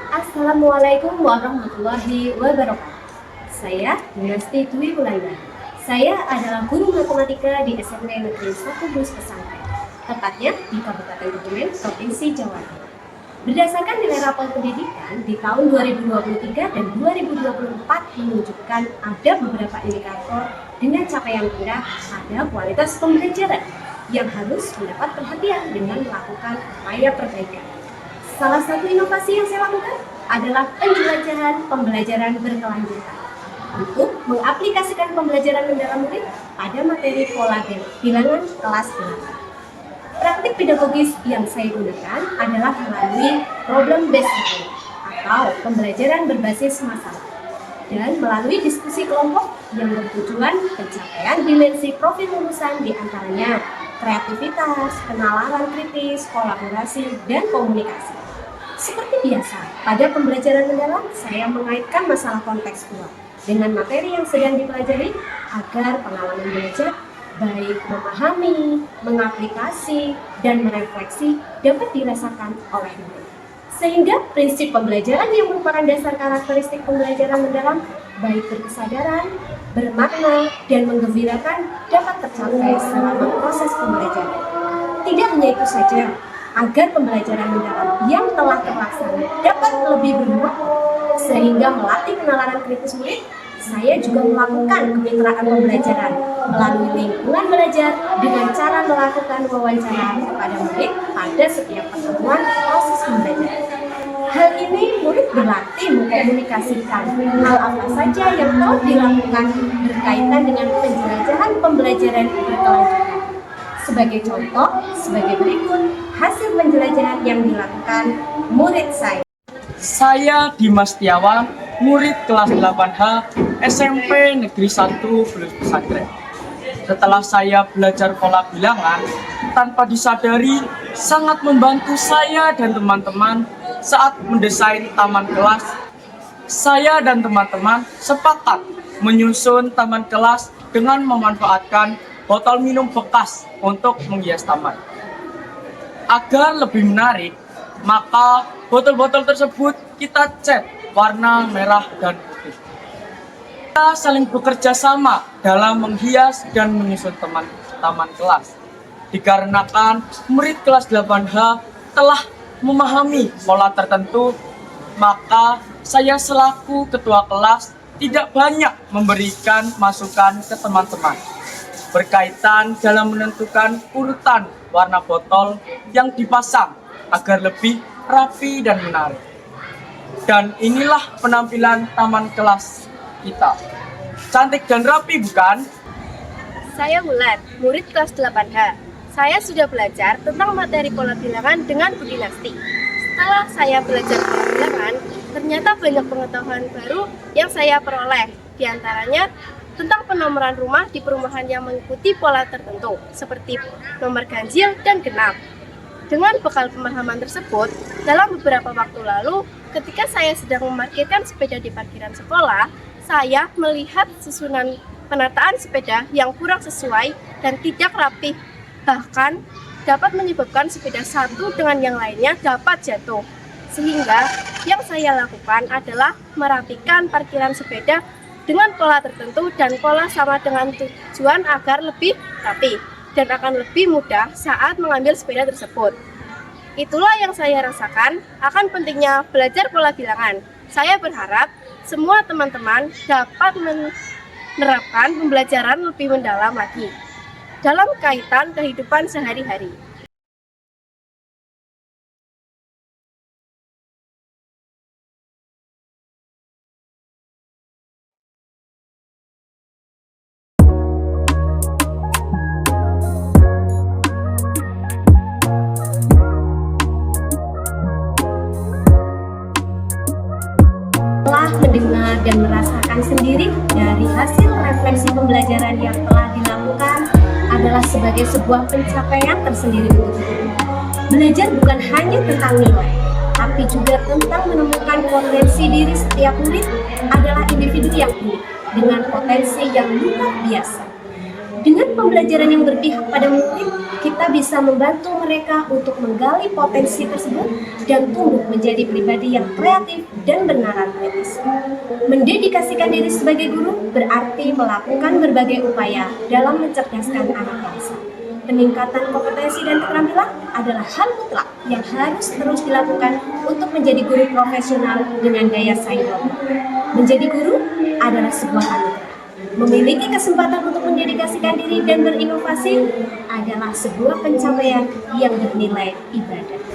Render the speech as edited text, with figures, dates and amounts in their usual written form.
Assalamualaikum warahmatullahi wabarakatuh. Saya Dinasti Dwi Wulandari. Saya adalah guru matematika di SMP Negeri 1 Bus Pesantren, tepatnya di Kabupaten Kebumen, Provinsi Jawa Timur. Berdasarkan nilai rapor pendidikan di tahun 2023 dan 2024 menunjukkan ada beberapa indikator dengan capaian rendah pada kualitas pembelajaran yang harus mendapat perhatian dengan melakukan upaya perbaikan. Salah satu inovasi yang saya lakukan adalah penjelajahan pembelajaran berkelanjutan untuk mengaplikasikan pembelajaran mendalam murid pada materi pola bilangan kelas 8. Praktik pedagogis yang saya gunakan adalah melalui problem based learning atau pembelajaran berbasis masalah dan melalui diskusi kelompok yang bertujuan pencapaian dimensi profil lulusan diantaranya kreativitas, penalaran kritis, kolaborasi, dan komunikasi. Seperti biasa, pada pembelajaran mendalam, saya mengaitkan masalah kontekstual dengan materi yang sedang dipelajari agar pengalaman belajar baik memahami, mengaplikasi, dan merefleksi dapat dirasakan oleh murid. Sehingga prinsip pembelajaran yang merupakan dasar karakteristik pembelajaran mendalam baik berkesadaran, bermakna, dan menggembirakan dapat tercapai selama proses pembelajaran. Tidak hanya itu saja, agar pembelajaran mendalam yang telah terlaksana dapat lebih bermakna sehingga melatih penalaran kritis murid, saya juga melakukan kemitraan pembelajaran melalui lingkungan belajar dengan cara melakukan wawancara kepada murid pada setiap pertemuan proses pembelajaran. Hal ini murid berlatih mengkomunikasikan hal apa saja yang telah dilakukan berkaitan dengan penjelajahan pembelajaran berkelanjutan. Sebagai contoh, sebagai berikut hasil penjelajahan yang dilakukan murid saya. Saya Dimas Setiawan, murid kelas 8H SMP Negeri 1 Bus Pesantren. Setelah saya belajar pola bilangan, tanpa disadari sangat membantu saya dan teman-teman saat mendesain taman kelas. Saya dan teman-teman sepakat menyusun taman kelas dengan memanfaatkan botol minum bekas untuk menghias taman. Agar lebih menarik, maka botol-botol tersebut kita cat warna merah dan putih. Kita saling bekerja sama dalam menghias dan menyusun taman kelas. Dikarenakan murid kelas 8H telah memahami pola tertentu, maka saya selaku ketua kelas tidak banyak memberikan masukan ke teman-teman berkaitan dalam menentukan urutan warna botol yang dipasang agar lebih rapi dan menarik. Dan inilah penampilan taman kelas kita. Cantik dan rapi, bukan? Saya Wulan, murid kelas 8H. Saya sudah belajar tentang materi pola bilangan dengan Bu Dinasti. Setelah saya belajar pola bilangan, ternyata banyak pengetahuan baru yang saya peroleh. Di antaranya tentang penomoran rumah di perumahan yang mengikuti pola tertentu, seperti nomor ganjil dan genap. Dengan bekal pemahaman tersebut, dalam beberapa waktu lalu, ketika saya sedang memarkirkan sepeda di parkiran sekolah, saya melihat susunan penataan sepeda yang kurang sesuai dan tidak rapi, bahkan dapat menyebabkan sepeda satu dengan yang lainnya dapat jatuh. Sehingga yang saya lakukan adalah merapikan parkiran sepeda dengan pola tertentu dan pola sama dengan tujuan agar lebih rapi dan akan lebih mudah saat mengambil sepeda tersebut. Itulah yang saya rasakan akan pentingnya belajar pola bilangan. Saya berharap semua teman-teman dapat menerapkan pembelajaran lebih mendalam lagi dalam kaitan kehidupan sehari-hari. Telah mendengar dan merasakan sendiri dari hasil refleksi pembelajaran yang telah dilakukan adalah sebagai sebuah pencapaian tersendiri untuk guru. Belajar bukan hanya tentang nilai, tapi juga tentang menemukan potensi diri setiap murid adalah individu yang unik dengan potensi yang luar biasa. Dengan pembelajaran yang berpihak pada murid, kita bisa membantu mereka untuk menggali potensi tersebut dan tumbuh menjadi pribadi yang kreatif dan bernalar kritis. Mendedikasikan diri sebagai guru berarti melakukan berbagai upaya dalam mencerdaskan anak bangsa. Peningkatan kompetensi dan keterampilan adalah hal mutlak yang harus terus dilakukan untuk menjadi guru profesional dengan daya saing global. Menjadi guru adalah sebuah anugerah. Memiliki kesempatan untuk mendedikasikan diri dan berinovasi adalah sebuah pencapaian yang bernilai ibadah.